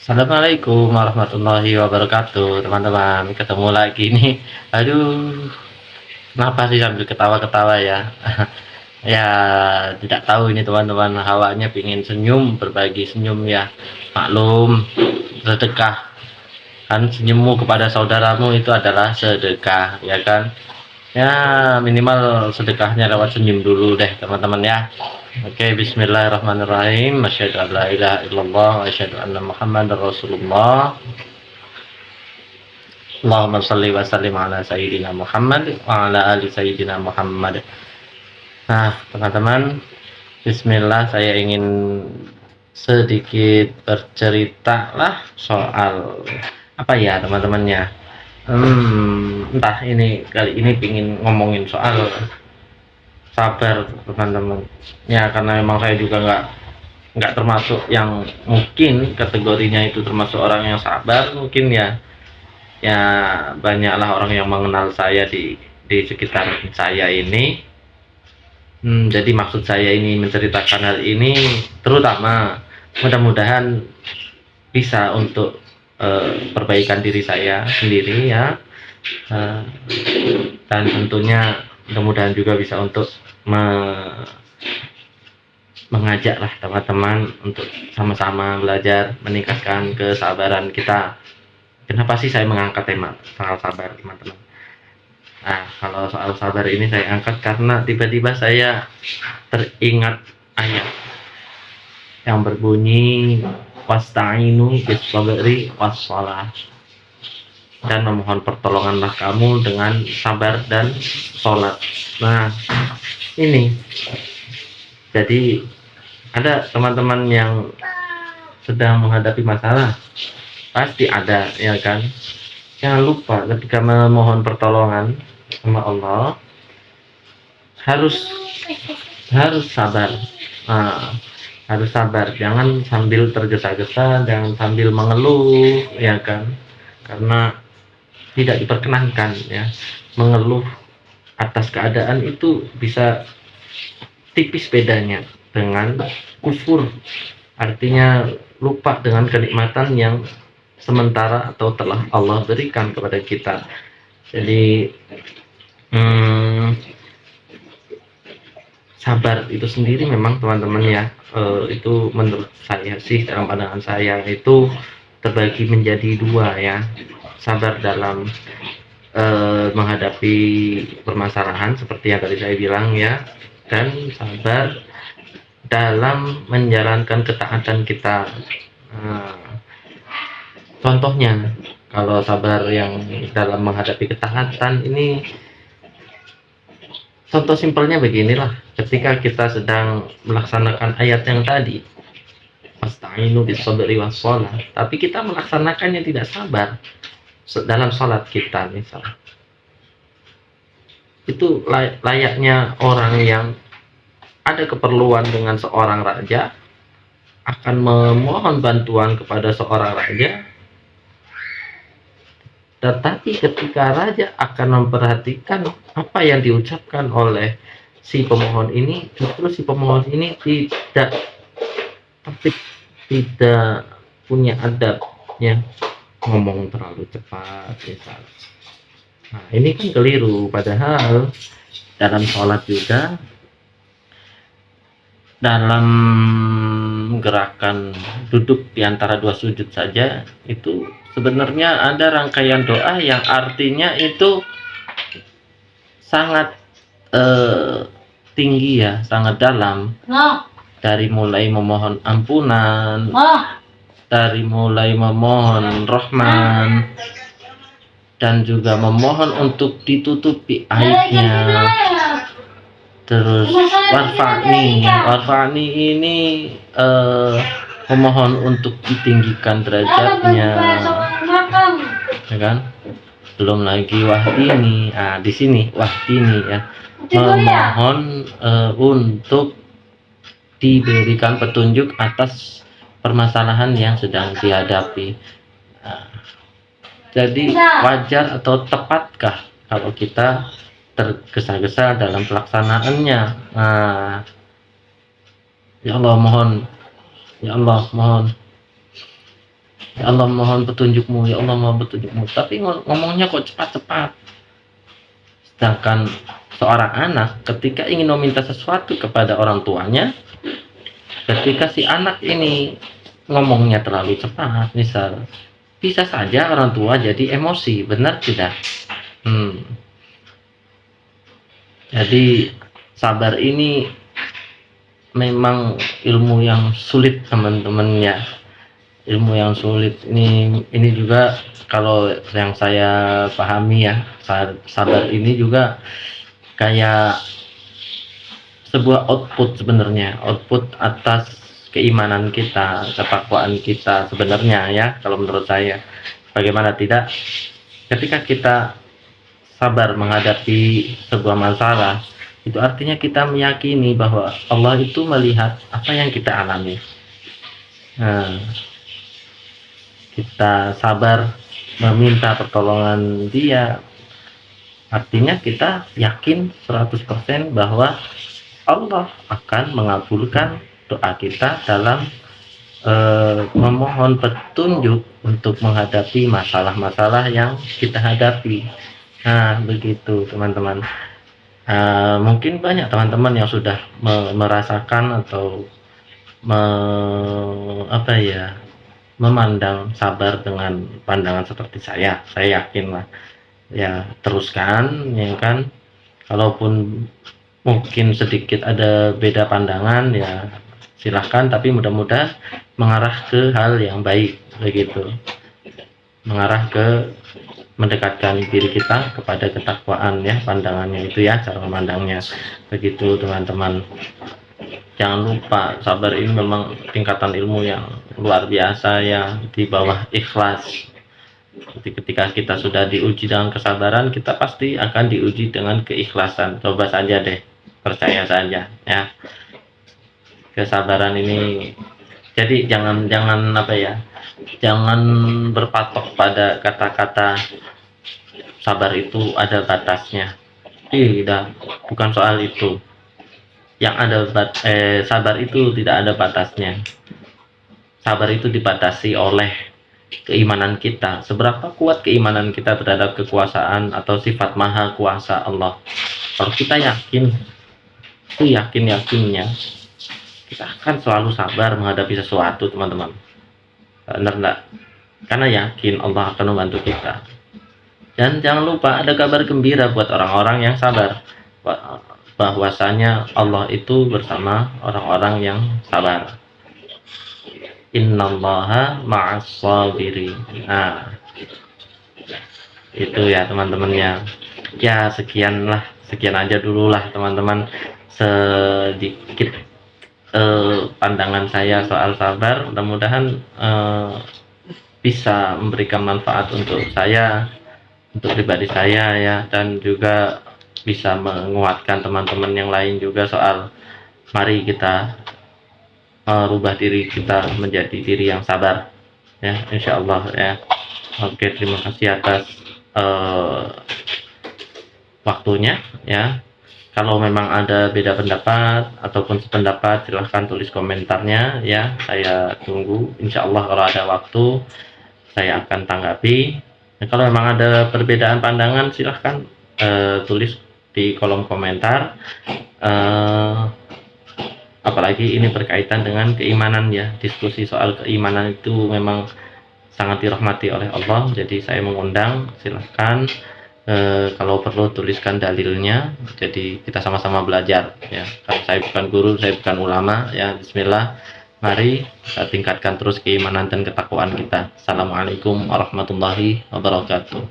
Assalamualaikum warahmatullahi wabarakatuh, teman-teman. Ketemu lagi nih. Aduh, kenapa sih sambil ketawa-ketawa ya? Ya, tidak tahu ini teman-teman. Hawanya pingin senyum, berbagi senyum ya. Maklum, sedekah. Kan senyummu kepada saudaramu itu adalah sedekah, ya kan? Ya, minimal sedekahnya lewat senyum dulu deh, teman-teman ya. Oke, bismillahirrahmanirrahim. Asyhadu an la ilaha illallah wa asyhadu anna Muhammadar Rasulullah. Allahumma shalli wa sallim ala sayyidina Muhammad wa ala ali sayyidina Muhammad. Nah, teman-teman, bismillah, saya ingin sedikit bercerita lah soal apa ya, teman-temannya. Entah ini kali ini pingin ngomongin soal sabar, teman-teman. Ya, karena memang saya juga nggak termasuk yang mungkin kategorinya itu termasuk orang yang sabar, mungkin ya. Ya, banyaklah orang yang mengenal saya di sekitar saya ini. Jadi maksud saya ini menceritakan hal ini terutama mudah-mudahan bisa untuk perbaikan diri saya sendiri ya. Dan tentunya mudah-mudahan juga bisa untuk mengajaklah teman-teman untuk sama-sama belajar meningkatkan kesabaran kita. Kenapa sih saya mengangkat tema soal sabar, teman-teman? Nah, kalau soal sabar ini saya angkat karena tiba-tiba saya teringat ayat yang berbunyi wasta'inu bis-sabri was-shalah, dan memohon pertolonganlah kamu dengan sabar dan sholat. Nah, ini jadi ada teman-teman yang sedang menghadapi masalah, pasti ada, ya kan? Jangan lupa ketika memohon pertolongan sama Allah harus sabar. Harus sabar, jangan sambil tergesa-gesa, jangan sambil mengeluh, ya kan? Karena tidak diperkenankan ya mengeluh atas keadaan itu, bisa tipis bedanya dengan kufur, artinya lupa dengan kenikmatan yang sementara atau telah Allah berikan kepada kita. Jadi sabar itu sendiri memang teman-teman ya, itu menurut saya sih, dalam pandangan saya itu terbagi menjadi dua ya. Sabar dalam menghadapi permasalahan seperti yang tadi saya bilang ya, dan sabar dalam menjalankan ketaatan kita. Contohnya, kalau sabar yang dalam menghadapi ketaatan ini, contoh simpelnya beginilah, ketika kita sedang melaksanakan ayat yang tadi, wasta'inu bis-sabri was-shalah, tapi kita melaksanakannya tidak sabar dalam sholat kita misal, itu layaknya orang yang ada keperluan dengan seorang raja, akan memohon bantuan kepada seorang raja, tetapi ketika raja akan memperhatikan apa yang diucapkan oleh si pemohon ini, justru si pemohon ini tidak punya adab ya, ngomong terlalu cepat misal. Nah, ini kan keliru, padahal dalam sholat juga, dalam gerakan duduk di antara dua sujud saja, itu sebenarnya ada rangkaian doa yang artinya itu sangat tinggi ya, sangat dalam. Dari mulai memohon ampunan, dari mulai memohon rahman, dan juga memohon untuk ditutupi aibnya. Terus warfa'ni ini memohon untuk ditinggikan derajatnya, ya kan? Belum lagi wahdini. Di sini wahdini ya, memohon untuk diberikan petunjuk atas permasalahan yang sedang dihadapi. Jadi wajar atau tepatkah kalau kita tergesa-gesa dalam pelaksanaannya? Ya Allah mohon, Ya Allah mohon petunjukmu, ya Allah mohon petunjukmu. Tapi ngomongnya kok cepat-cepat. Sedangkan seorang anak ketika ingin meminta sesuatu kepada orang tuanya, ketika si anak ini ngomongnya terlalu cepat, misal, bisa saja orang tua jadi emosi, benar tidak? Hmm. Jadi sabar ini memang ilmu yang sulit teman-teman ya. Ilmu yang sulit ini juga kalau yang saya pahami ya, sabar ini juga kayak sebuah output sebenarnya, output atas keimanan kita, ketakwaan kita sebenarnya ya, kalau menurut saya. Bagaimana tidak, ketika kita sabar menghadapi sebuah masalah, itu artinya kita meyakini bahwa Allah itu melihat apa yang kita alami. Nah, kita sabar meminta pertolongan Dia, artinya kita yakin 100% bahwa Allah akan mengabulkan doa kita dalam memohon petunjuk untuk menghadapi masalah-masalah yang kita hadapi. Nah, begitu teman-teman. Mungkin banyak teman-teman yang sudah merasakan atau memandang sabar dengan pandangan seperti saya yakin lah ya, teruskan ya kan. Kalaupun mungkin sedikit ada beda pandangan ya silahkan, tapi mudah-mudahan mengarah ke hal yang baik, begitu, mengarah ke mendekatkan diri kita kepada ketakwaan ya, pandangannya itu ya, cara memandangnya, begitu teman-teman. Jangan lupa sabar ini memang tingkatan ilmu yang luar biasa ya, di bawah ikhlas. Jadi ketika kita sudah diuji dengan kesabaran, kita pasti akan diuji dengan keikhlasan. Coba saja deh, percaya saja ya. Kesabaran ini, jadi jangan jangan berpatok pada kata-kata sabar itu ada batasnya. Tidak, bukan soal itu. Yang ada sabar itu tidak ada batasnya. Sabar itu dibatasi oleh keimanan kita. Seberapa kuat keimanan kita terhadap kekuasaan atau sifat maha kuasa Allah. Kalau kita yakin, itu yakin-yakinnya, kita akan selalu sabar menghadapi sesuatu, teman-teman. Benar enggak? Karena yakin Allah akan membantu kita. Dan jangan lupa ada kabar gembira buat orang-orang yang sabar, bahwasanya Allah itu bersama orang-orang yang sabar. Innallaha ma'as sabirin. Nah, itu ya teman-temannya. Ya sekian aja dulu lah teman-teman, sedikit pandangan saya soal sabar. Mudah-mudahan bisa memberikan manfaat untuk saya, untuk pribadi saya ya, dan juga bisa menguatkan teman-teman yang lain juga soal mari kita merubah diri kita menjadi diri yang sabar ya, insya Allah ya. Oke, terima kasih atas waktunya ya. Kalau memang ada beda pendapat ataupun sependapat, silahkan tulis komentarnya ya, saya tunggu. Insya Allah kalau ada waktu saya akan tanggapi. Kalau memang ada perbedaan pandangan, silahkan tulis di kolom komentar. Apalagi ini berkaitan dengan keimanan ya, diskusi soal keimanan itu memang sangat dirahmati oleh Allah. Jadi saya mengundang, silahkan kalau perlu tuliskan dalilnya, jadi kita sama-sama belajar ya. Karena saya bukan guru, saya bukan ulama ya. Bismillah, mari kita tingkatkan terus keimanan dan ketakwaan kita. Assalamualaikum warahmatullahi wabarakatuh.